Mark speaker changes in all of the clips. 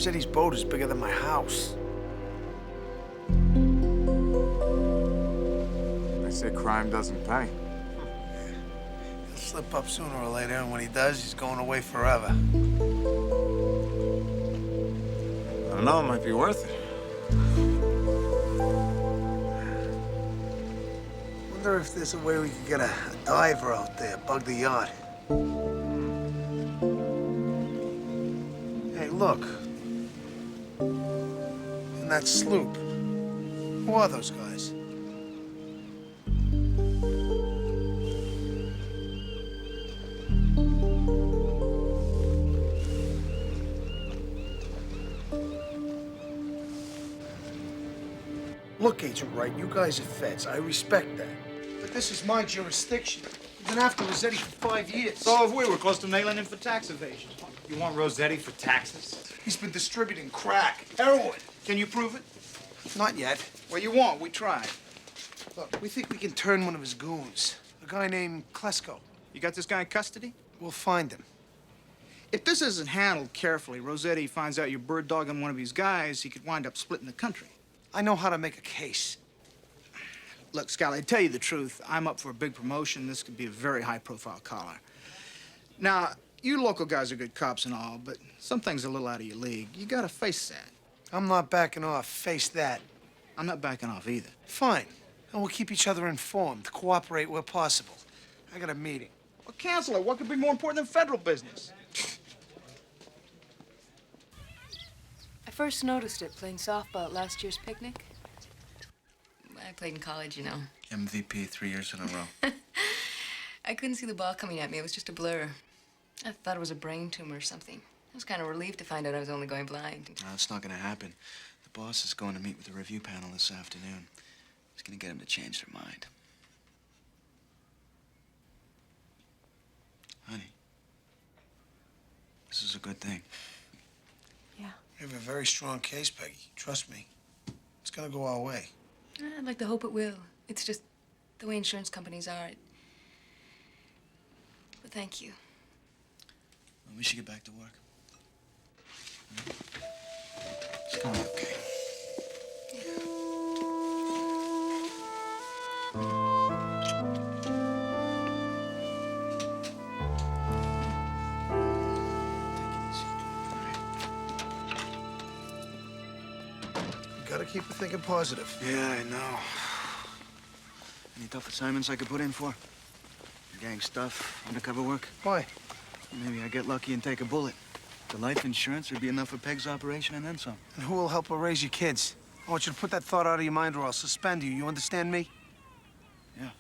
Speaker 1: Rosetti's boat is bigger than my house.
Speaker 2: They say crime doesn't pay.
Speaker 1: He'll slip up sooner or later, and when he does, he's going away forever.
Speaker 2: I don't know, it might be worth it.
Speaker 1: Wonder if there's a way we could get a diver out there, bug the yacht. Hey, look. In that sloop. Who are those guys? Look, Agent Wright, you guys are feds. I respect that. But this is my jurisdiction. I've been after Rosetti for 5 years.
Speaker 3: So have we. We're close to nailing him for tax evasion. You want Rosetti for taxes?
Speaker 1: He's been distributing crack, heroin.
Speaker 3: Can you prove it?
Speaker 1: Not yet.
Speaker 3: Well, you won't. We tried.
Speaker 1: Look, we think we can turn one of his goons. A guy named Klesko.
Speaker 3: You got this guy in custody?
Speaker 1: We'll find him.
Speaker 3: If this isn't handled carefully, Rosetti finds out you're bird dogging one of his guys, he could wind up splitting the country.
Speaker 1: I know how to make a case.
Speaker 3: Look, Scally, to tell you the truth, I'm up for a big promotion. This could be a very high-profile collar. Now, you local guys are good cops and all, but some things are a little out of your league. You gotta face that.
Speaker 1: I'm not backing off. Face that.
Speaker 3: I'm not backing off either.
Speaker 1: Fine. And we'll keep each other informed, cooperate where possible. I got a meeting.
Speaker 3: Well, cancel it. What could be more important than federal business?
Speaker 4: I first noticed it playing softball at last year's picnic.
Speaker 5: I played in college, you know.
Speaker 6: MVP 3 years in a row.
Speaker 5: I couldn't see the ball coming at me. It was just a blur. I thought it was a brain tumor or something. I was kind of relieved to find out I was only going blind.
Speaker 6: No, it's not going to happen. The boss is going to meet with the review panel this afternoon. He's going to get them to change their mind. Honey, this is a good thing.
Speaker 4: Yeah.
Speaker 1: We have a very strong case, Peggy. Trust me. It's gonna go our way.
Speaker 5: I'd like to hope it will. It's just the way insurance companies are. But thank you.
Speaker 6: Well, we should get back to work. It's going to be okay.
Speaker 1: Gotta keep it thinking positive.
Speaker 6: Yeah, I know. Any tough assignments I could put in for? Gang stuff, undercover work?
Speaker 1: Why?
Speaker 6: Maybe I get lucky and take a bullet. The life insurance would be enough for Peg's operation and then some.
Speaker 1: And who will help her raise your kids? I want you to put that thought out of your mind or I'll suspend you. You understand me?
Speaker 6: Yeah.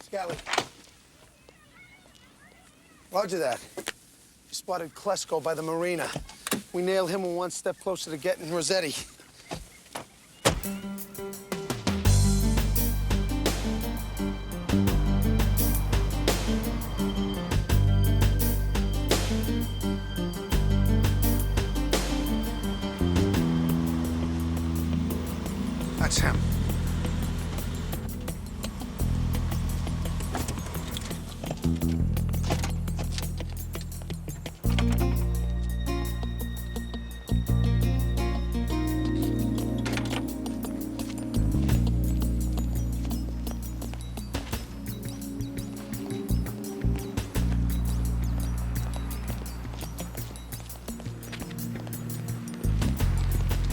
Speaker 1: Scally. Roger that. We spotted Klesko by the marina. We nail him, we're one step closer to getting Rosetti. That's him.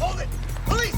Speaker 1: Hold it! Police!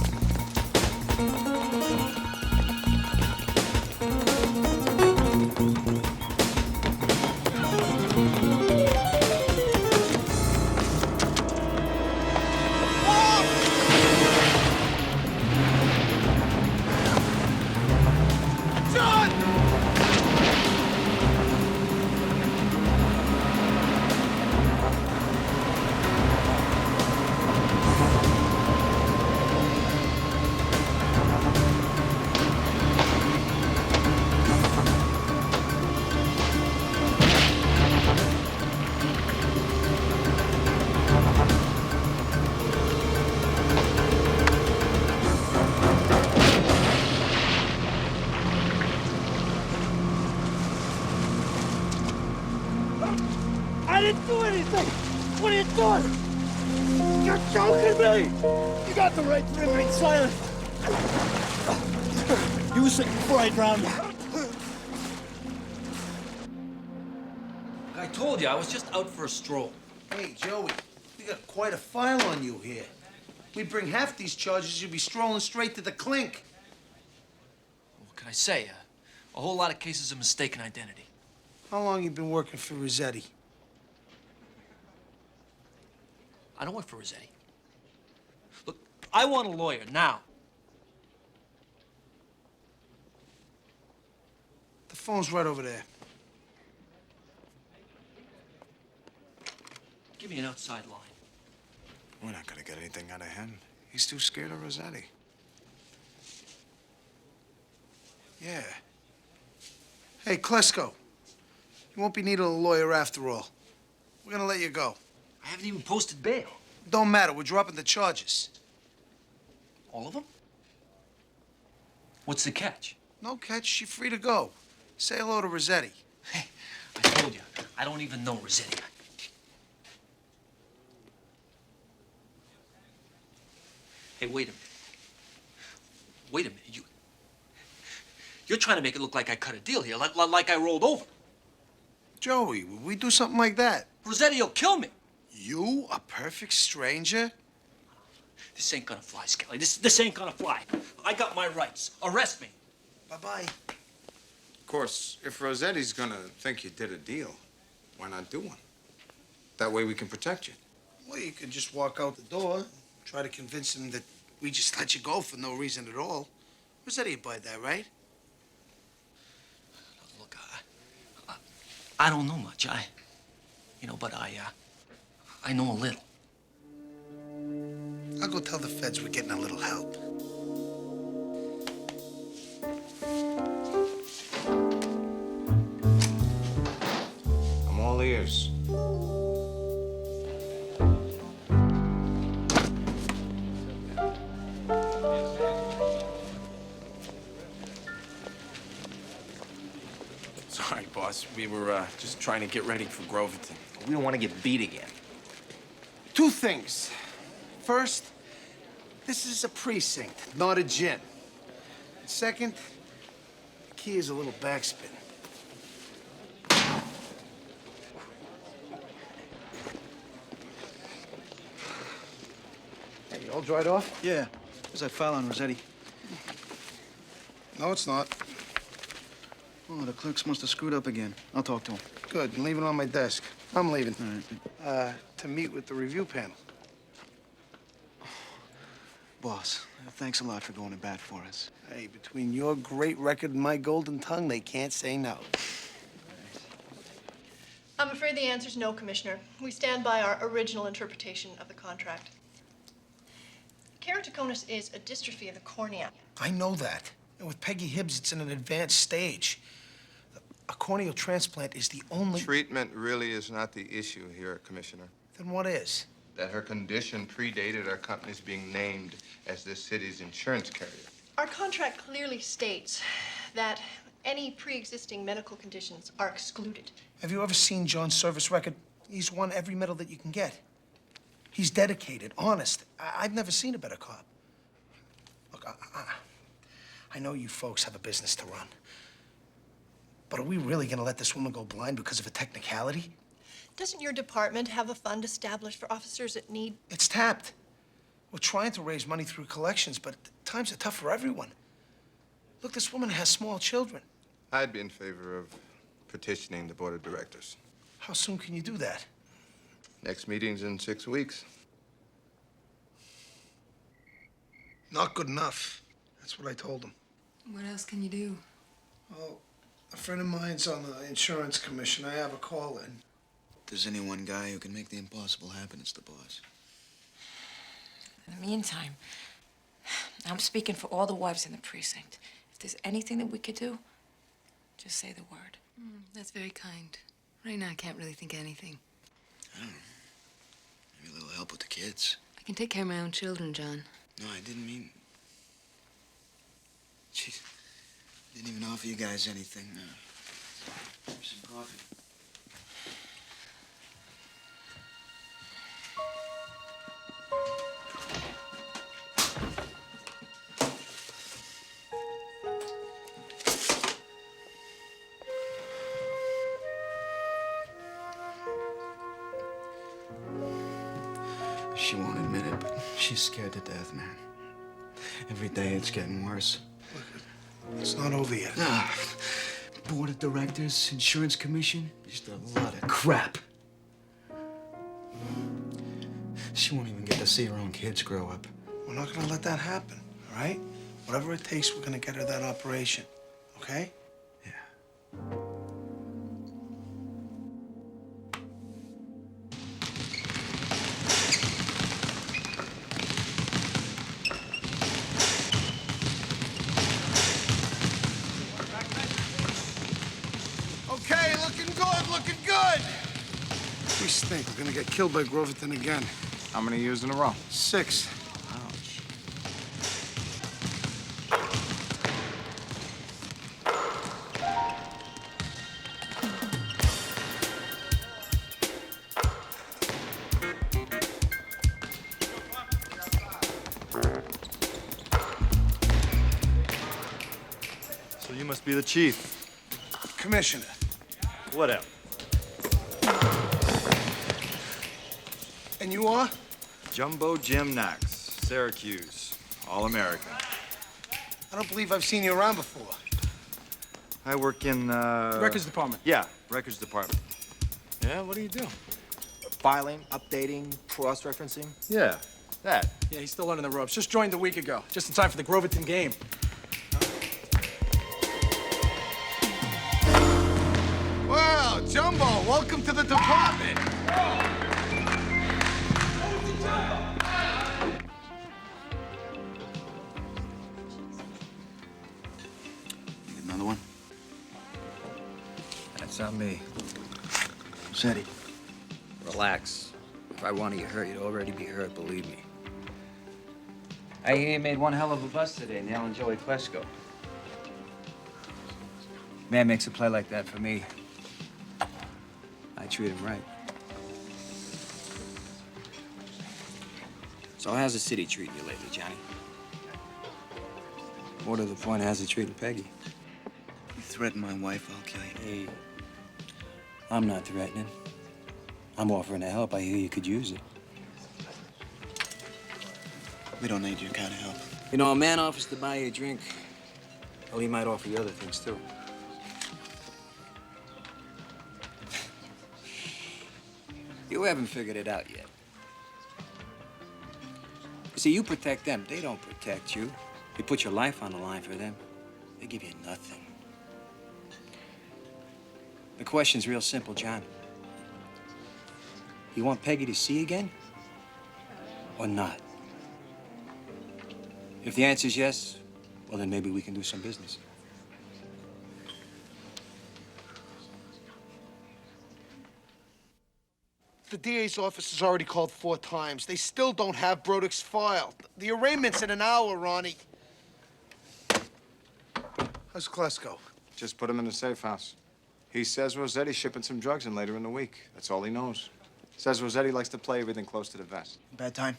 Speaker 7: anything! What are you doing? You're choking me! You got the right to remain silent. Use it before I drown you.
Speaker 8: I told you, I was just out for a stroll.
Speaker 1: Hey, Joey, we got quite a file on you here. We bring half these charges, you'd be strolling straight to the clink.
Speaker 8: What can I say? A whole lot of cases of mistaken identity.
Speaker 1: How long you been working for Rosetti?
Speaker 8: I don't work for Rosetti. Look, I want a lawyer now.
Speaker 1: The phone's right over there.
Speaker 8: Give me an outside line.
Speaker 2: We're not gonna get anything out of him. He's too scared of Rosetti.
Speaker 1: Yeah. Hey, Klesko. You won't be needing a lawyer after all. We're gonna let you go.
Speaker 8: I haven't even posted bail.
Speaker 1: Don't matter, we're dropping the charges.
Speaker 8: All of them? What's the catch?
Speaker 1: No catch, you're free to go. Say hello to Rosetti.
Speaker 8: Hey, I told you, I don't even know Rosetti. Hey, wait a minute. Wait a minute. You're trying to make it look like I cut a deal here, like I rolled over.
Speaker 1: Joey, would we do something like that?
Speaker 8: Rosetti will kill me.
Speaker 1: You, a perfect stranger?
Speaker 8: This ain't gonna fly, Skelly. This ain't gonna fly. I got my rights. Arrest me.
Speaker 1: Bye-bye.
Speaker 2: Of course, if Rosetti's gonna think you did a deal, why not do one? That way we can protect you.
Speaker 1: Well, you could just walk out the door, try to convince him that we just let you go for no reason at all. Rosetti would buy that, right?
Speaker 8: Look, I don't know much. But I know a little.
Speaker 1: I'll go tell the feds we're getting a little help.
Speaker 2: I'm all ears.
Speaker 9: Sorry, boss. We were just trying to get ready for Groverton. We don't want to get beat again.
Speaker 1: Two things. First, this is a precinct, not a gin. Second, the key is a little backspin. Hey, you all dried off?
Speaker 6: Yeah. There's that file on Rosetti.
Speaker 1: No, it's not.
Speaker 6: Oh, the clerks must have screwed up again. I'll talk to him.
Speaker 1: Good. I'm leaving it on my desk. I'm leaving.
Speaker 6: All right.
Speaker 1: To meet with the review panel.
Speaker 6: Boss, thanks a lot for going to bat for us.
Speaker 1: Hey, between your great record and my golden tongue, they can't say no.
Speaker 10: I'm afraid the answer's no, Commissioner. We stand by our original interpretation of the contract. Keratoconus is a dystrophy of the cornea.
Speaker 1: I know that. And with Peggy Hibbs, it's in an advanced stage. A corneal transplant is the only...
Speaker 11: Treatment really is not the issue here, Commissioner.
Speaker 1: Then what is?
Speaker 11: That her condition predated our company's being named as this city's insurance carrier.
Speaker 10: Our contract clearly states that any pre-existing medical conditions are excluded.
Speaker 1: Have you ever seen John's service record? He's won every medal that you can get. He's dedicated, honest. I've never seen a better cop. Look, I know you folks have a business to run. But are we really gonna let this woman go blind because of a technicality?
Speaker 10: Doesn't your department have a fund established for officers that need...
Speaker 1: It's tapped. We're trying to raise money through collections, but times are tough for everyone. Look, this woman has small children.
Speaker 11: I'd be in favor of petitioning the board of directors.
Speaker 1: How soon can you do that?
Speaker 11: Next meeting's in 6 weeks.
Speaker 1: Not good enough. That's what I told him.
Speaker 5: What else can you do?
Speaker 1: Well, a friend of mine's on the insurance commission. I have a call in.
Speaker 6: If there's any one guy who can make the impossible happen, it's the boss.
Speaker 12: In the meantime, I'm speaking for all the wives in the precinct. If there's anything that we could do, just say the word.
Speaker 5: That's very kind. Right now, I can't really think of anything.
Speaker 6: I don't know. Maybe a little help with the kids.
Speaker 5: I can take care of my own children, John.
Speaker 6: No, I didn't mean... Jeez. Didn't even offer you guys anything. Here's some coffee. She won't admit it, but she's scared to death, man. Every day it's getting worse.
Speaker 1: It's not over yet.
Speaker 6: Board of directors, insurance commission, just a lot of crap. She won't even get to see her own kids grow up.
Speaker 1: We're not gonna let that happen, all right? Whatever it takes, we're gonna get her that operation, okay? Okay, looking good, looking good. We stink. We're gonna get killed by Groverton again.
Speaker 2: How many years in a row?
Speaker 1: 6.
Speaker 2: Ouch.
Speaker 13: So you must be the chief.
Speaker 1: Commissioner.
Speaker 13: Whatever.
Speaker 1: And you are?
Speaker 13: Jumbo Jim Knox, Syracuse, All-American.
Speaker 1: I don't believe I've seen you around before.
Speaker 13: I work in,
Speaker 14: Records department.
Speaker 13: Yeah, records department.
Speaker 9: Yeah, what do you do? Filing, updating, cross-referencing?
Speaker 13: Yeah, that.
Speaker 14: Yeah, he's still learning the ropes. Just joined a week ago. Just in time for the Groverton game.
Speaker 1: Well, Jumbo, welcome to the department.
Speaker 6: Need another one?
Speaker 15: That's on me.
Speaker 6: Rosetti.
Speaker 15: Relax. If I wanted you hurt, you'd already be hurt, believe me. I hear you made one hell of a bust today, nailing Joey Klesko. Man makes a play like that for me. I treat him right. So how's the city treating you lately, Johnny? More to the point, how's it treating Peggy?
Speaker 6: You threaten my wife, I'll kill you.
Speaker 15: Hey, I'm not threatening. I'm offering to help. I hear you could use it.
Speaker 6: We don't need your kind of help.
Speaker 15: You know, a man offers to buy you a drink. Well, he might offer you other things, too. You haven't figured it out yet. You see, you protect them. They don't protect you. You put your life on the line for them. They give you nothing. The question's real simple, John. You want Peggy to see again? Or not? If the answer's yes, well, then maybe we can do some business.
Speaker 1: The DA's office has already called 4 times. They still don't have Broderick's file. The arraignment's in an hour, Ronnie. How's Klesko?
Speaker 2: Just put him in the safe house. He says Rosetti's shipping some drugs in later in the week. That's all he knows. Says Rosetti likes to play everything close to the vest.
Speaker 6: Bad time?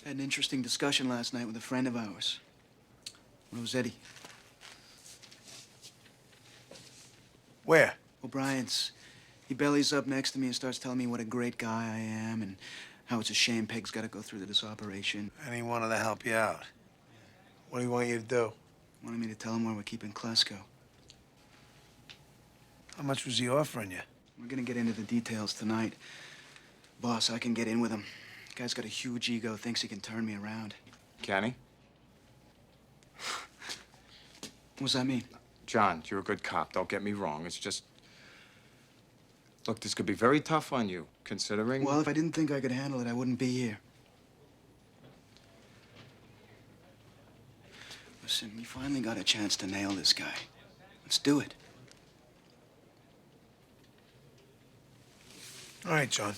Speaker 6: Had an interesting discussion last night with a friend of ours, Rosetti.
Speaker 1: Where?
Speaker 6: O'Brien's. He bellies up next to me and starts telling me what a great guy I am and how it's a shame Peg's got to go through this operation.
Speaker 1: And he wanted to help you out. What do you want you to do?
Speaker 6: Wanted me to tell him where we're keeping Klesko.
Speaker 1: How much was he offering you?
Speaker 6: We're gonna get into the details tonight. Boss, I can get in with him. Guy's got a huge ego, thinks he can turn me around.
Speaker 2: Can he?
Speaker 6: What's that mean?
Speaker 2: John, you're a good cop. Don't get me wrong. It's just... Look, this could be very tough on you, considering...
Speaker 6: Well, if I didn't think I could handle it, I wouldn't be here. Listen, we finally got a chance to nail this guy. Let's do it.
Speaker 1: All right, John.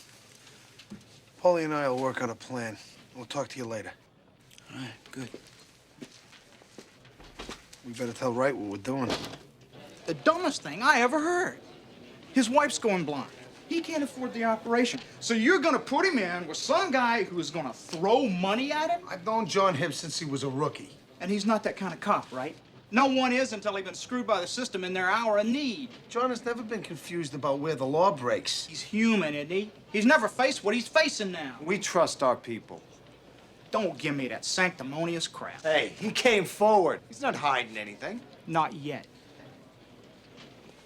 Speaker 1: Paulie and I will work on a plan. We'll talk to you later.
Speaker 6: All right, good.
Speaker 1: We better tell Wright what we're doing.
Speaker 3: The dumbest thing I ever heard. His wife's going blind. He can't afford the operation. So you're gonna put him in with some guy who's gonna throw money at him?
Speaker 1: I've known John Hibbs since he was a rookie.
Speaker 3: And he's not that kind of cop, right? No one is until they've been screwed by the system in their hour of need.
Speaker 1: John has never been confused about where the law breaks.
Speaker 3: He's human, isn't he? He's never faced what he's facing now.
Speaker 9: We trust our people.
Speaker 3: Don't give me that sanctimonious crap.
Speaker 9: Hey, he came forward. He's not hiding anything.
Speaker 3: Not yet.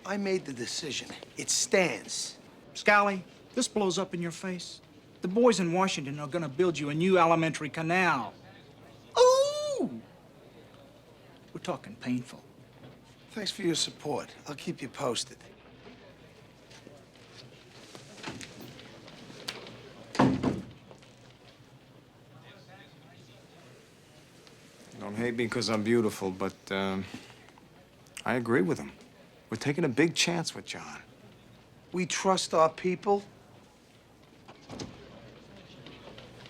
Speaker 1: I made the decision. It stands.
Speaker 3: Scally, this blows up in your face. The boys in Washington are gonna build you a new elementary canal. Ooh! We're talking painful.
Speaker 1: Thanks for your support. I'll keep you posted.
Speaker 2: Don't hate me because I'm beautiful, but I agree with him. We're taking a big chance with John.
Speaker 1: We trust our people.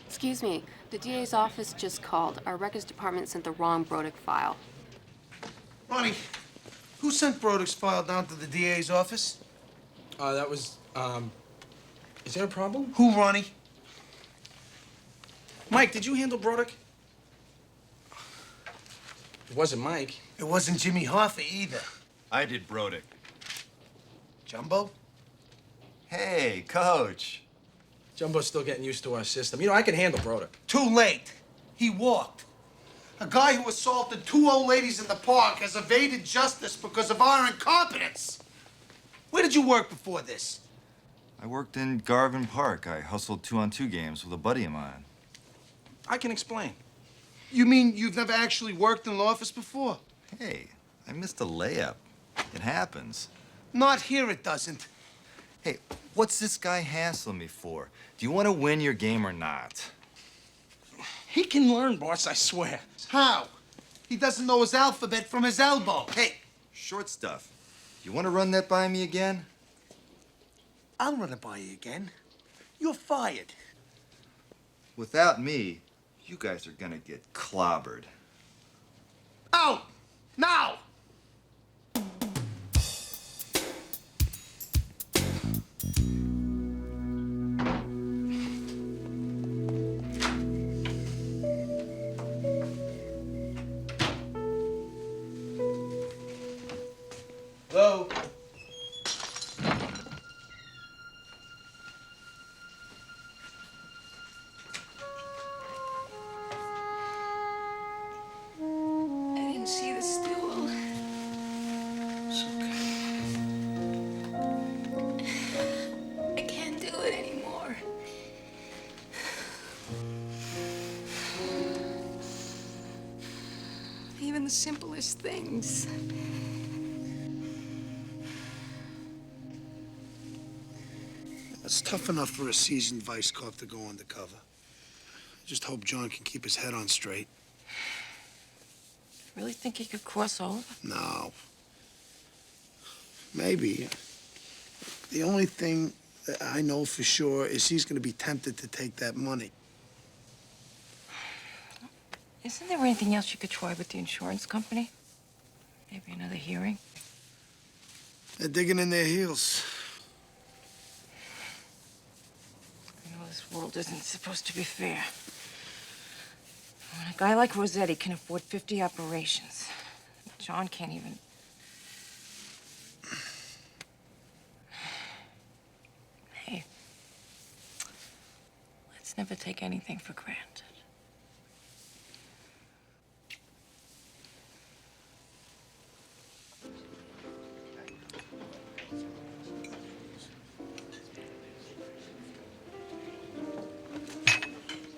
Speaker 16: Excuse me, the DA's office just called. Our records department sent the wrong Brodick file.
Speaker 1: Ronnie, who sent Broderick's file down to the DA's office?
Speaker 14: That was, is there a problem?
Speaker 1: Who, Ronnie?
Speaker 14: Mike, did you handle Brodick? It wasn't Mike.
Speaker 1: It wasn't Jimmy Hoffa either.
Speaker 13: I did Brodick.
Speaker 1: Jumbo?
Speaker 13: Hey, Coach.
Speaker 14: Jumbo's still getting used to our system. You know, I can handle Brodick.
Speaker 1: Too late. He walked. A guy who assaulted 2 old ladies in the park has evaded justice because of our incompetence. Where did you work before this?
Speaker 13: I worked in Garvin Park. I hustled 2-on-2 games with a buddy of mine.
Speaker 14: I can explain.
Speaker 1: You mean you've never actually worked in an office before?
Speaker 13: Hey, I missed a layup. It happens.
Speaker 1: Not here, it doesn't.
Speaker 13: Hey, what's this guy hassling me for? Do you want to win your game or not?
Speaker 14: He can learn, boss, I swear.
Speaker 1: How? He doesn't know his alphabet from his elbow.
Speaker 13: Hey, short stuff. You want to run that by me again?
Speaker 1: I'll run it by you again. You're fired.
Speaker 13: Without me, you guys are gonna get clobbered.
Speaker 1: Out! Now! Hello?
Speaker 5: I didn't see the stool.
Speaker 1: It's okay.
Speaker 5: I can't do it anymore. Even the simplest things.
Speaker 1: It's tough enough for a seasoned vice cop to go undercover. I just hope John can keep his head on straight.
Speaker 12: Really think he could cross over?
Speaker 1: No. Maybe. The only thing that I know for sure is he's going to be tempted to take that money.
Speaker 12: Isn't there anything else you could try with the insurance company? Maybe another hearing?
Speaker 1: They're digging in their heels.
Speaker 12: You know, this world isn't supposed to be fair. When a guy like Rosetti can afford 50 operations, John can't even... Hey, let's never take anything for granted.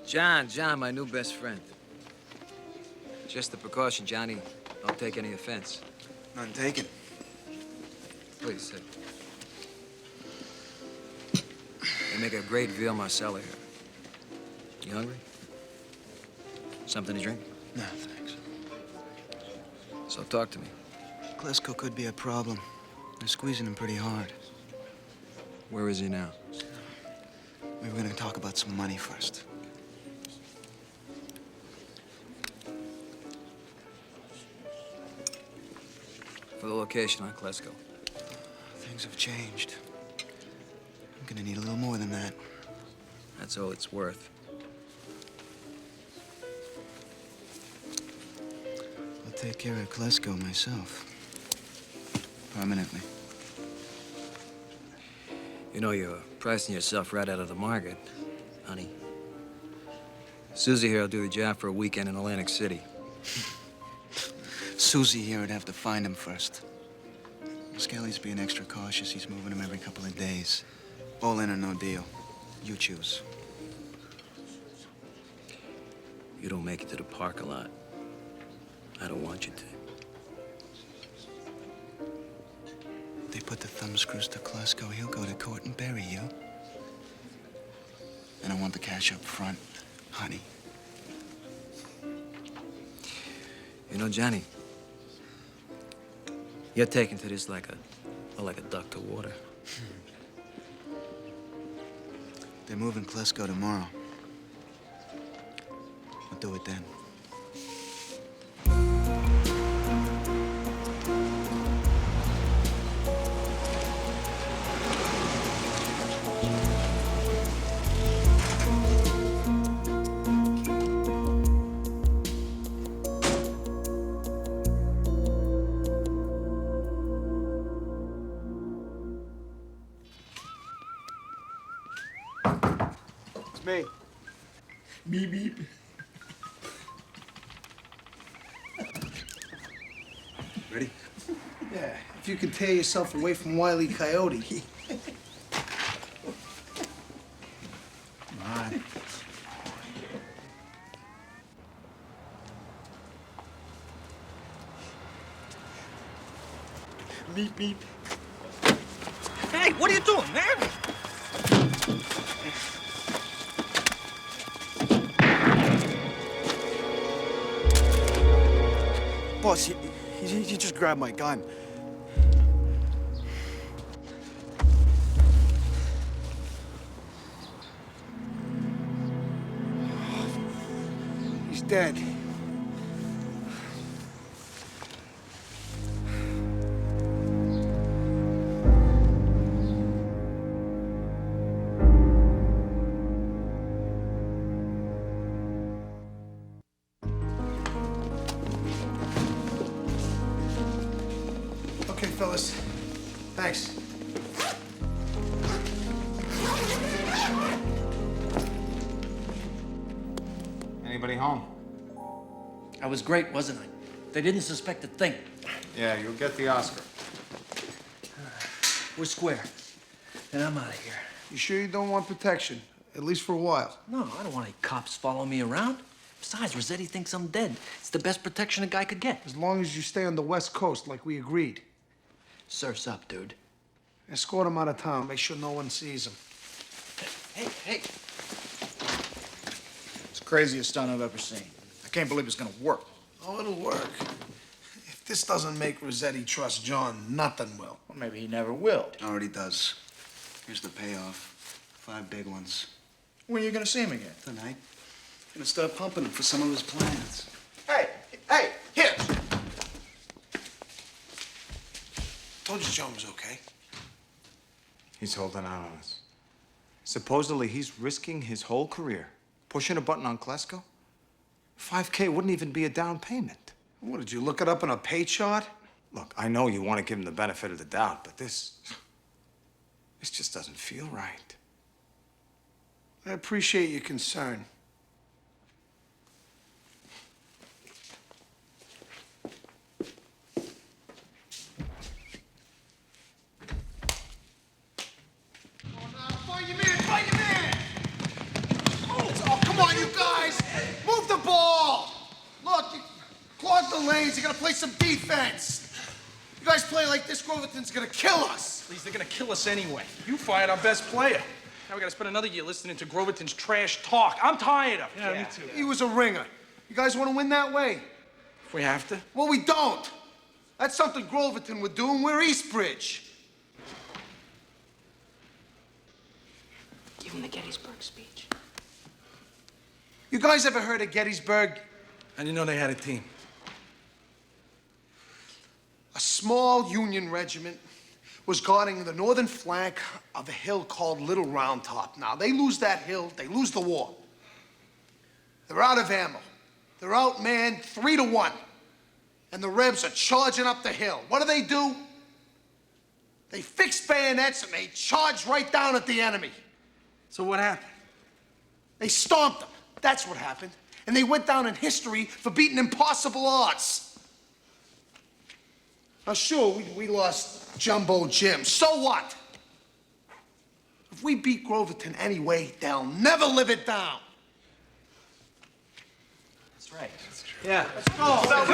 Speaker 15: John, my new best friend. Just a precaution, Johnny. Don't take any offense.
Speaker 6: None taken.
Speaker 15: Please sit. They make a great veal marsala here. You hungry? Something to drink?
Speaker 6: No, thanks.
Speaker 15: So talk to me.
Speaker 6: Klesko could be a problem. They're squeezing him pretty hard.
Speaker 15: Where is he now?
Speaker 6: We were gonna talk about some money first.
Speaker 15: For the location on Klesko.
Speaker 6: Things have changed. I'm gonna need a little more than that.
Speaker 15: That's all it's worth.
Speaker 6: I'll take care of Klesko myself. Permanently.
Speaker 15: You know, you're pricing yourself right out of the market, honey. Susie here will do the job for a weekend in Atlantic City.
Speaker 6: Susie here would have to find him first. Scally's being extra cautious. He's moving him every couple of days. All in or no deal. You choose.
Speaker 15: You don't make it to the park a lot. I don't want you to.
Speaker 6: They put the thumbscrews to Klesko, he'll go to court and bury you. And I want the cash up front, honey.
Speaker 15: You know, Johnny, you're taking to this like a duck to water.
Speaker 6: They're moving Klesko tomorrow. I'll do it then.
Speaker 1: Me.
Speaker 7: Beep, beep.
Speaker 6: Ready?
Speaker 1: Yeah, if you can tear yourself away from Wile E. Coyote.
Speaker 6: Come on.
Speaker 7: Beep, beep.
Speaker 8: Hey, what are you doing, man?
Speaker 6: Boss, he just grabbed my gun.
Speaker 1: He's dead. Okay, fellas. Thanks.
Speaker 2: Anybody home?
Speaker 14: I was great, wasn't I? They didn't suspect a thing.
Speaker 2: Yeah, you'll get the Oscar.
Speaker 14: We're square. And I'm out of here.
Speaker 1: You sure you don't want protection? At least for a while.
Speaker 14: No, I don't want any cops following me around. Besides, Rosetti thinks I'm dead. It's the best protection a guy could get.
Speaker 1: As long as you stay on the West Coast like we agreed.
Speaker 14: Surf's up, dude.
Speaker 1: Escort him out of town. Make sure no one sees him.
Speaker 3: Hey. It's the craziest stunt I've ever seen. I can't believe it's gonna work.
Speaker 1: Oh, it'll work. If this doesn't make Rosetti trust John, nothing will.
Speaker 3: Well, maybe he never will.
Speaker 6: Already does. Here's the payoff. 5 big ones.
Speaker 3: When are you gonna see him again?
Speaker 6: Tonight. Gonna start pumping him for some of his plans.
Speaker 3: Hey, Hibbs!
Speaker 1: Told you John was okay.
Speaker 2: He's holding out on us. Supposedly, he's risking his whole career, pushing a button on Klesko. 5K wouldn't even be a down payment.
Speaker 1: What, did you look it up in a pay chart?
Speaker 2: Look, I know you want to give him the benefit of the doubt, but this just doesn't feel right.
Speaker 1: I appreciate your concern.
Speaker 7: Oh, come on, you guys! Move the ball! Look, you clog the lanes. You gotta play some defense. You guys play like this, Groverton's gonna kill us.
Speaker 14: Please, they're gonna kill us anyway. You fired our best player. Now we gotta spend another year listening to Groverton's trash talk. I'm tired of it.
Speaker 1: Yeah, me too. He was a ringer. You guys want to win that way?
Speaker 14: If we have to.
Speaker 1: Well, we don't. That's something Groverton would do, and we're Eastbridge.
Speaker 12: Give him the Gettysburg speech.
Speaker 1: You guys ever heard of Gettysburg?
Speaker 14: I didn't know they had a team.
Speaker 1: A small Union regiment was guarding the northern flank of a hill called Little Round Top. Now, they lose that hill, they lose the war. They're out of ammo. They're outmanned 3-1.
Speaker 7: and the Rebs are charging up the hill. What do? They fixed bayonets and they charged right down at the enemy.
Speaker 3: So what happened?
Speaker 7: They stomped them. That's what happened. And they went down in history for beating impossible odds. Now, sure, we lost Jumbo Jim. So what? If we beat Groverton anyway, they'll never live it down.
Speaker 15: That's right. That's true.
Speaker 3: Yeah.
Speaker 7: Let's go. Let's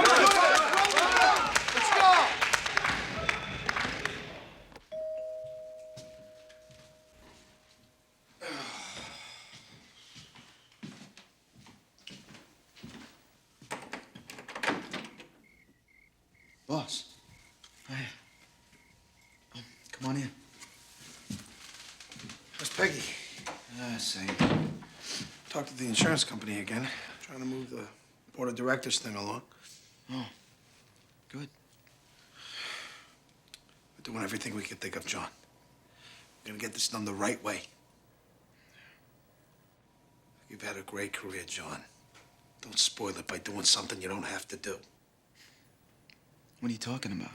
Speaker 7: go.
Speaker 6: Boss. Hey. Come on in.
Speaker 1: How's Peggy?
Speaker 6: Same.
Speaker 1: Talked to the insurance company again. Trying to move the board of directors thing along.
Speaker 6: Oh, good.
Speaker 1: We're doing everything we can think of, John. We're gonna get this done the right way. You've had a great career, John. Don't spoil it by doing something you don't have to do.
Speaker 6: What are you talking about?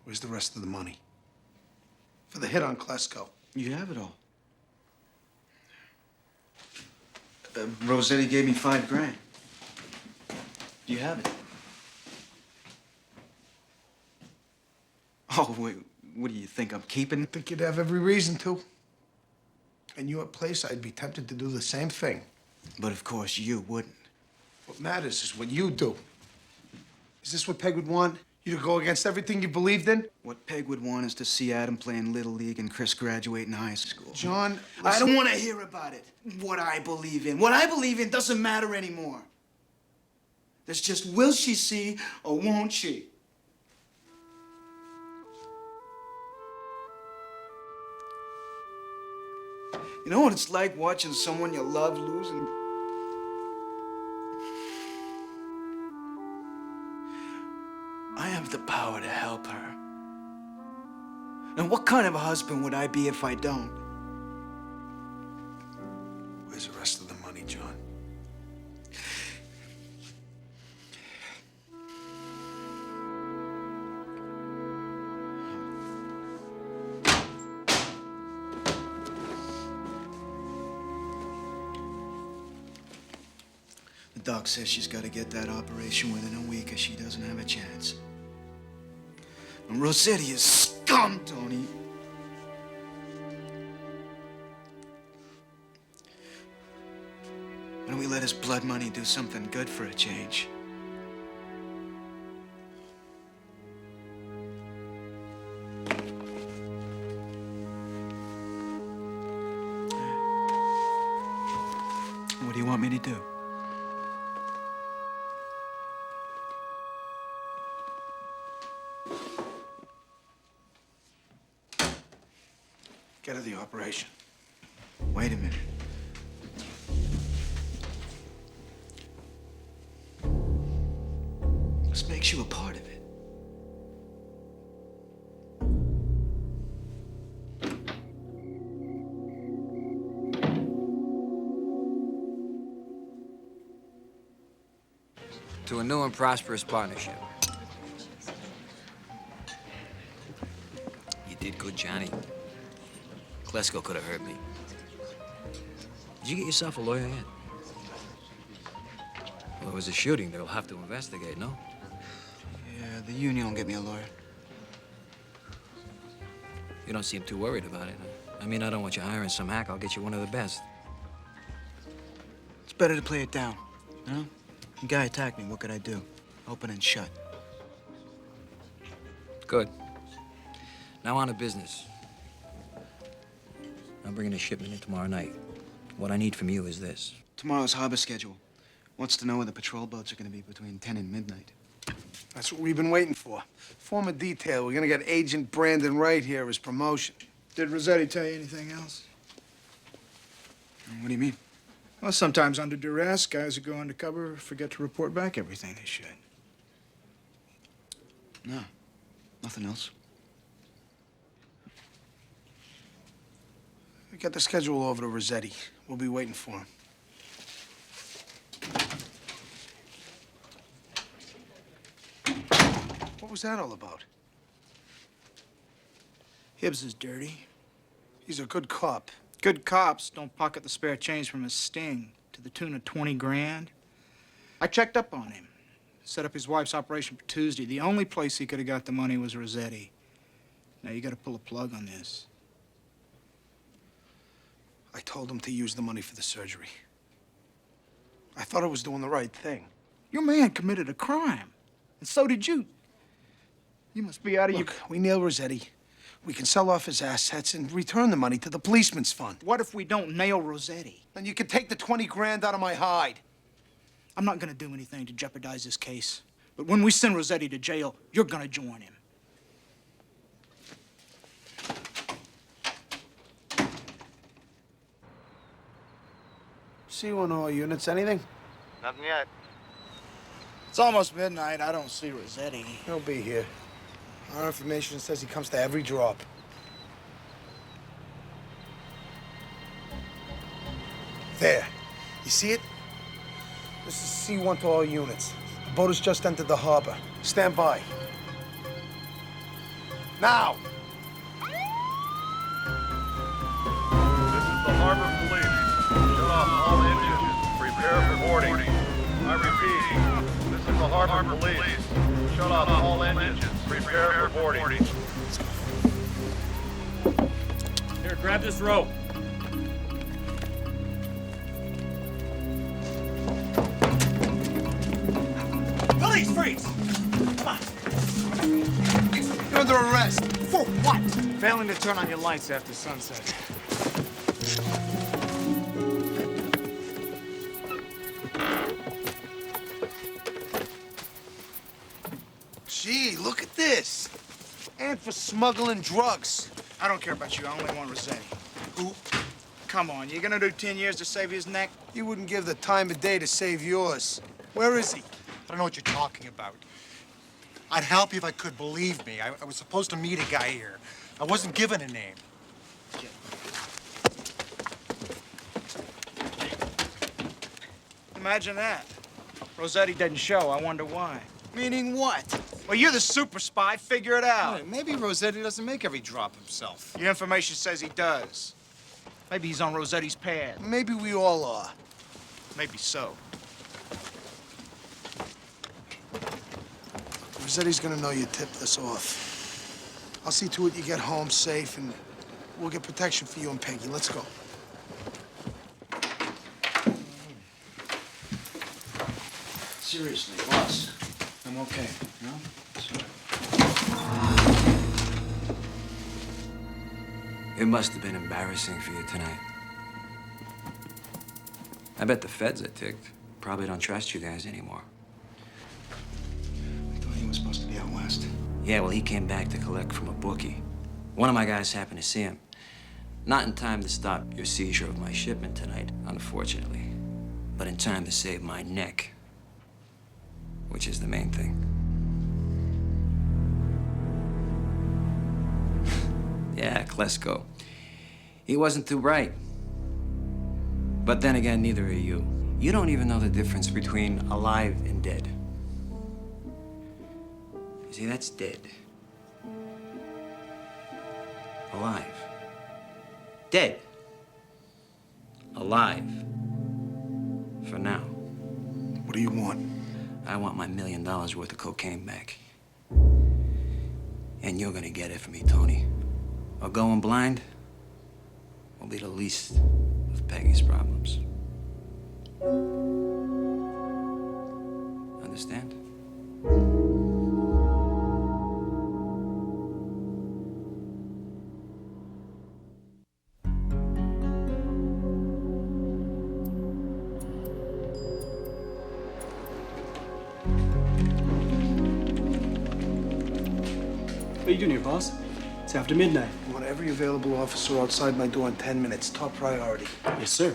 Speaker 1: Where's the rest of the money? For the hit on Klesko.
Speaker 6: You have it all. Rosetti gave me $5 grand. You have it. Oh, wait, what do you think I'm keeping?
Speaker 1: I think you'd have every reason to. In your place, I'd be tempted to do the same thing.
Speaker 6: But of course you wouldn't.
Speaker 1: What matters is what you do. Is this what Peg would want? You to go against everything you believed in?
Speaker 6: What Peg would want is to see Adam playing Little League and Chris graduating high school.
Speaker 1: John,
Speaker 6: I
Speaker 1: listen.
Speaker 6: don't want to hear about it. What I believe in. What I believe in doesn't matter anymore. There's just will she see or won't she? You know what it's like watching someone you love lose and... I have the power to help her. And what kind of a husband would I be if I don't?
Speaker 1: Where's the rest of the money, John?
Speaker 6: The doc says she's got to get that operation within a week or she doesn't have a chance. And Rosetti is scum, Tony. Why don't we let his blood money do something good for a change? What do you want me to do?
Speaker 1: Get her the operation.
Speaker 6: Wait a minute. This makes you a part of it.
Speaker 15: To a new and prosperous partnership. You did good, Johnny. Klesko could have hurt me. Did you get yourself a lawyer yet? Well, it was a shooting. They'll have to investigate, no?
Speaker 6: Yeah, the union will get me a lawyer.
Speaker 15: You don't seem too worried about it. I mean, I don't want you hiring some hack. I'll get you one of the best.
Speaker 6: It's better to play it down, you know? The guy attacked me. What could I do? Open and shut.
Speaker 15: Good. Now on to business. I'm bringing a shipment in tomorrow night. What I need from you is this.
Speaker 6: Tomorrow's harbor schedule. Wants to know where the patrol boats are going to be between 10 and midnight.
Speaker 1: That's what we've been waiting for. Former detail. We're gonna get Agent Brandon Wright here as promotion.
Speaker 3: Did Rosetti tell you anything else?
Speaker 6: What do you mean?
Speaker 3: Well, sometimes under duress, guys who go undercover forget to report back everything they should.
Speaker 6: No, nothing else.
Speaker 1: We got the schedule over to Rosetti. We'll be waiting for him. What was that all about?
Speaker 3: Hibbs is dirty.
Speaker 1: He's a good cop.
Speaker 3: Good cops don't pocket the spare change from his sting to the tune of 20 grand. I checked up on him. Set up his wife's operation for Tuesday. The only place he could have got the money was Rosetti. Now you gotta pull a plug on this.
Speaker 1: I told him to use the money for the surgery. I thought I was doing the right thing.
Speaker 3: Your man committed a crime, and so did you. You must be out of
Speaker 1: Look, we nail Rosetti. We can sell off his assets and return the money to the policeman's fund.
Speaker 3: What if we don't nail Rosetti?
Speaker 1: Then you can take the 20 grand out of my hide.
Speaker 3: I'm not gonna do anything to jeopardize this case. But when we send Rosetti to jail, you're gonna join him.
Speaker 1: C1 all units, anything?
Speaker 7: Nothing yet.
Speaker 3: It's almost midnight. I don't see Rosetti.
Speaker 1: He'll be here. Our information says he comes to every drop. There. You see it? This is C1 to all units. The boat has just entered the harbor. Stand by. Now!
Speaker 17: This is the Harbor Police. Shut off all engines. Prepare for boarding. I repeat, this is the Harbor Police. Shut off all engines. Prepare for boarding.
Speaker 14: Here, grab this rope.
Speaker 7: Police, freeze! Come on.
Speaker 1: You're under arrest.
Speaker 7: For what?
Speaker 2: Failing to turn on your lights after sunset.
Speaker 1: Gee, look at this. And for smuggling drugs.
Speaker 3: I don't care about you. I only want Rosetti. Who? Come on, you gonna do 10 years to save his neck?
Speaker 1: You wouldn't give the time of day to save yours. Where is he?
Speaker 18: I don't know what you're talking about. I'd help you if I could, believe me. I was supposed to meet a guy here. I wasn't given a name.
Speaker 3: Imagine that. Rosetti doesn't show. I wonder why.
Speaker 2: Meaning what?
Speaker 3: Well, you're the super spy. Figure it out.
Speaker 2: Hey, maybe Rosetti doesn't make every drop himself.
Speaker 3: Your information says he does. Maybe he's on Rosetti's pad.
Speaker 1: Maybe we all are.
Speaker 3: Maybe so.
Speaker 1: Rosetti's gonna know you tipped us off. I'll see to it you get home safe, and we'll get protection for you and Peggy. Let's go.
Speaker 15: Seriously, boss. I'm okay, no? It must have been embarrassing for you tonight. I bet the feds are ticked. Probably don't trust you guys anymore.
Speaker 6: I thought he was supposed to be out west.
Speaker 15: Yeah, well, he came back to collect from a bookie. One of my guys happened to see him. Not in time to stop your seizure of my shipment tonight, unfortunately. But in time to save my neck. Which is the main thing. Yeah, Klesko. He wasn't too bright. But then again, neither are you. You don't even know the difference between alive and dead. You see, that's dead. Alive. Dead. Alive. For now.
Speaker 1: What do you want?
Speaker 15: I want my $1 million worth of cocaine back. And you're gonna get it for me, Tony. Or going blind will be the least of Peggy's problems. Understand?
Speaker 19: What are you doing here, boss? It's after midnight.
Speaker 1: I want every available officer outside my door in 10 minutes. Top priority.
Speaker 19: Yes, sir.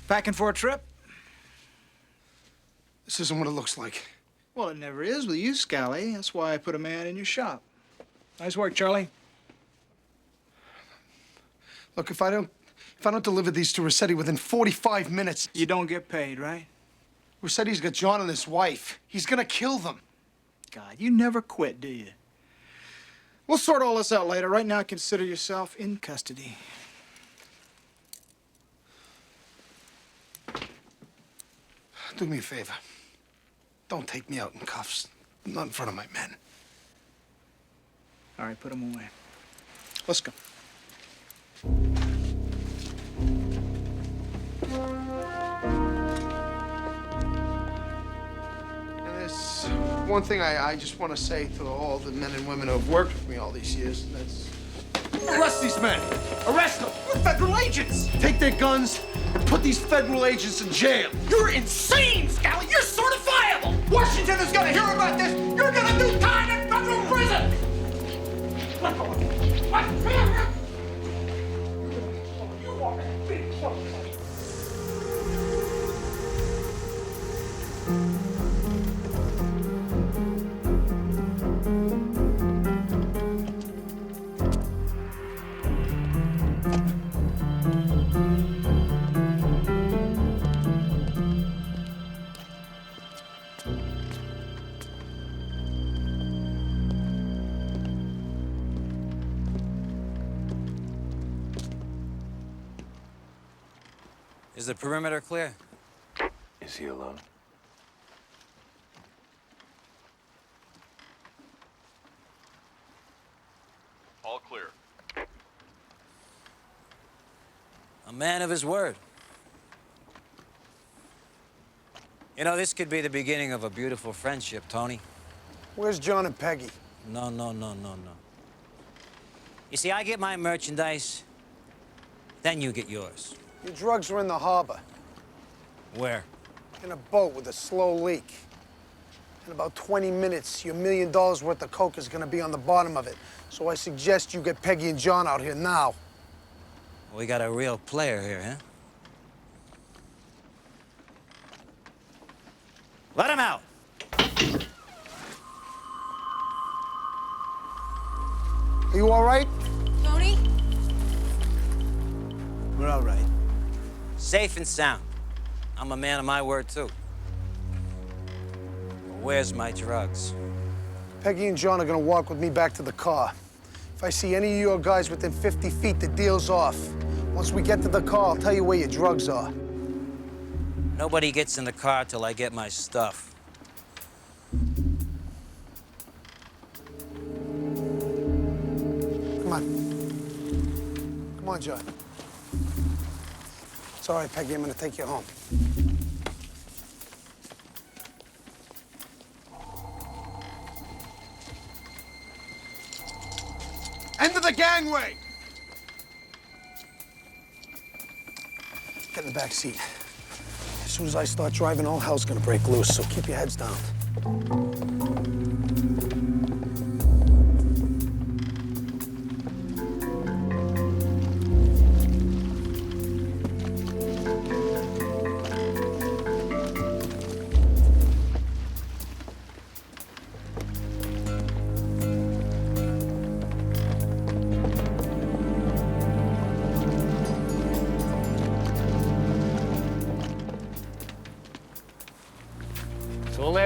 Speaker 3: Packing for a trip?
Speaker 1: This isn't what it looks like.
Speaker 3: Well, it never is with you, Scally. That's why I put a man in your shop. Nice work, Charlie.
Speaker 1: Look, if I don't deliver these to Rosetti within 45 minutes...
Speaker 3: You don't get paid, right?
Speaker 1: Rossetti's got John and his wife. He's gonna kill them.
Speaker 3: God, you never quit, do you? We'll sort all this out later. Right now, consider yourself in custody.
Speaker 1: Do me a favor. Don't take me out in cuffs. Not in front of my men.
Speaker 3: All right, put them away. Let's go.
Speaker 1: And there's one thing I just want to say to all the men and women who have worked with me all these years, and that's... Arrest these men! Arrest them! We're federal agents! Take their guns and put these federal agents in jail!
Speaker 7: You're insane, Scally! You're certifiable! Washington is gonna hear about this! You're gonna do time in federal prison! Let go of me. What? You are a big fuck.
Speaker 15: Is the perimeter clear?
Speaker 20: Is he alone?
Speaker 17: All clear.
Speaker 15: A man of his word. You know, this could be the beginning of a beautiful friendship, Tony.
Speaker 1: Where's John and Peggy?
Speaker 15: No. You see, I get my merchandise, then you get yours.
Speaker 1: Your drugs are in the harbor.
Speaker 15: Where?
Speaker 1: In a boat with a slow leak. In about 20 minutes, your $1 million worth of coke is gonna be on the bottom of it. So I suggest you get Peggy and John out here now.
Speaker 15: We got a real player here, huh? Let him out!
Speaker 1: Are you all right?
Speaker 12: Tony?
Speaker 15: We're all right. Safe and sound. I'm a man of my word, too. Where's my drugs?
Speaker 1: Peggy and John are gonna walk with me back to the car. If I see any of your guys within 50 feet, the deal's off. Once we get to the car, I'll tell you where your drugs are.
Speaker 15: Nobody gets in the car till I get my stuff.
Speaker 1: Come on. Come on, John. It's all right, Peggy. I'm gonna take you home. End of the gangway! Get in the back seat. As soon as I start driving, all hell's gonna break loose, so keep your heads down.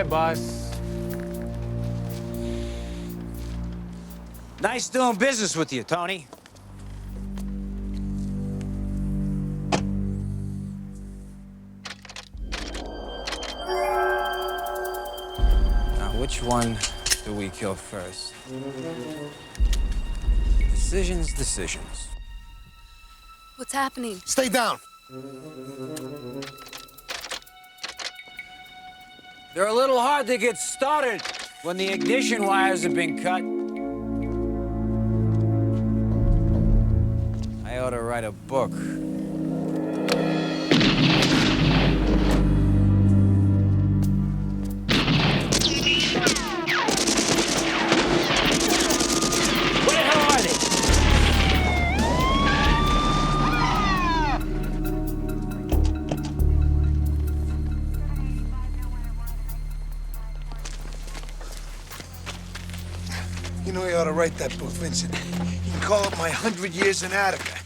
Speaker 15: Boss. Nice doing business with you, Tony. Now, which one do we kill first? Decisions.
Speaker 4: What's happening?
Speaker 1: Stay down.
Speaker 15: They're a little hard to get started when the ignition wires have been cut. I ought to write a book.
Speaker 1: know you ought to write that book, Vincent. You can call it My 100 Years in Attica.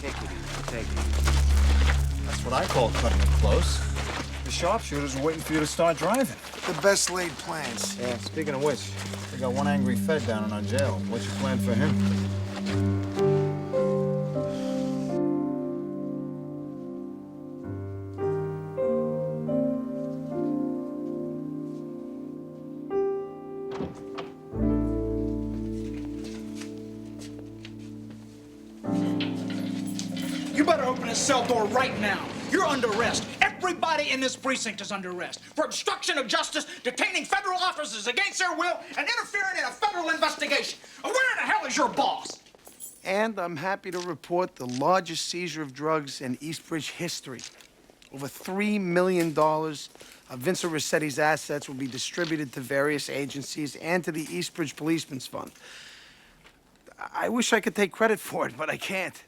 Speaker 2: Take it easy, take it easy. That's what I call cutting it close. The sharpshooters are waiting for you to start driving.
Speaker 1: The best laid plans.
Speaker 2: Yeah, speaking of which, we got one angry Fed down in our jail. What's your plan for him?
Speaker 3: You better open his cell door right now. You're under arrest. Everybody in this precinct is under arrest for obstruction of justice, detaining federal officers against their will, and interfering in a federal investigation. Where in the hell is your boss?
Speaker 1: And I'm happy to report the largest seizure of drugs in Eastbridge history. Over $3 million of Vincent Rosetti's assets will be distributed to various agencies and to the Eastbridge Policeman's Fund. I wish I could take credit for it, but I can't.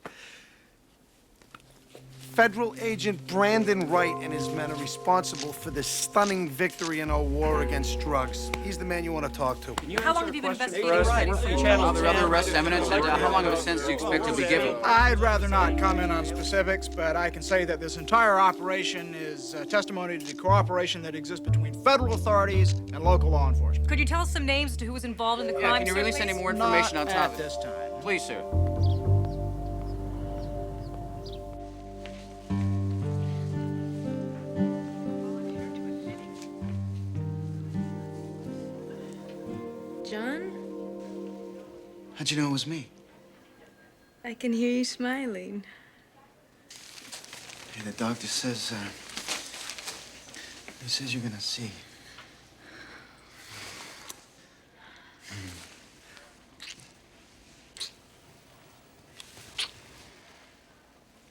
Speaker 1: Federal agent Brandon Wright and his men are responsible for this stunning victory in our war against drugs. He's the man you want to talk to.
Speaker 21: How long have you been investigating? We're from Channel. Are there other arrest evidence, and how long of a sentence do you expect to be given?
Speaker 3: I'd rather not comment on specifics, but I can say that this entire operation is testimony to the cooperation that exists between federal authorities and local law enforcement.
Speaker 21: Could you tell us some names as to who was involved in the crime? Can you release any more information on top of
Speaker 3: at this time.
Speaker 21: Please, sir.
Speaker 5: John,
Speaker 6: How'd you know it was me?
Speaker 5: I can hear you smiling.
Speaker 6: Hey, the doctor says, he says you're gonna see.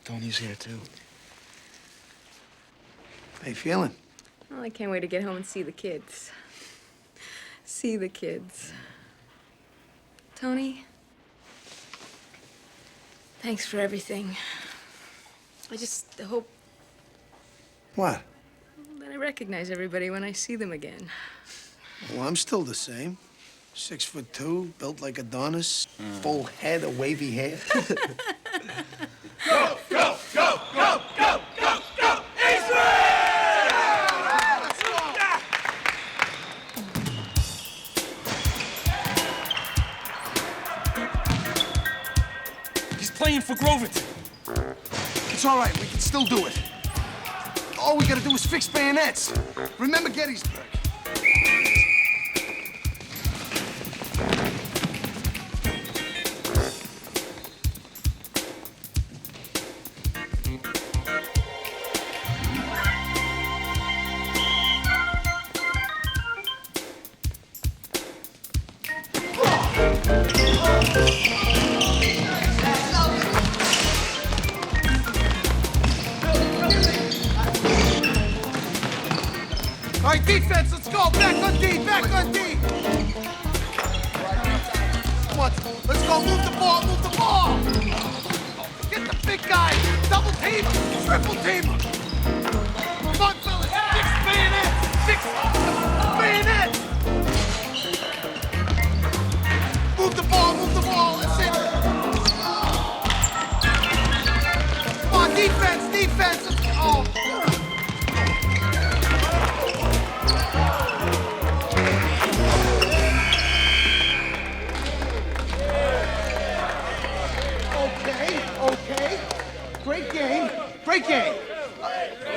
Speaker 6: Tony's here, too.
Speaker 1: How you feeling?
Speaker 5: Well, I can't wait to get home and see the kids. See the kids. Tony, thanks for everything. I just hope
Speaker 1: What?
Speaker 5: that I recognize everybody when I see them again.
Speaker 1: Well, I'm still the same. 6'2", built like Adonis, full head of wavy hair.
Speaker 7: Go, go, go, go, go, go, go!
Speaker 14: He's playing for Groverton.
Speaker 1: It's all right. We can still do it. All we gotta do is fix bayonets. Remember Gettysburg. All right, defense, let's go. Back on D, back on D. Come on, let's go. Move the ball, move the ball. Get the big guy. Double team him, triple team him. Come on, fellas. Fix bayonets. Fix bayonets. Move the ball, move the ball. That's it. Come on, defense, defense. Oh. Okay. Great game. Great game.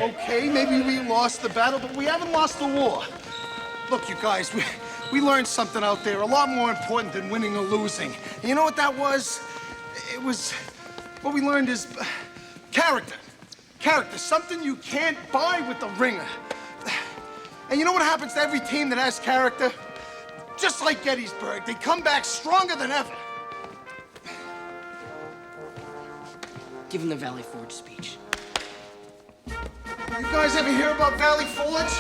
Speaker 1: Okay, maybe we lost the battle, but we haven't lost the war. Look, you guys, we learned something out there a lot more important than winning or losing. And you know what that was? It was, what we learned is character. Character, something you can't buy with the ringer. And you know what happens to every team that has character? Just like Gettysburg, they come back stronger than ever.
Speaker 21: Give him the Valley Forge speech.
Speaker 1: You guys ever hear about Valley Forge?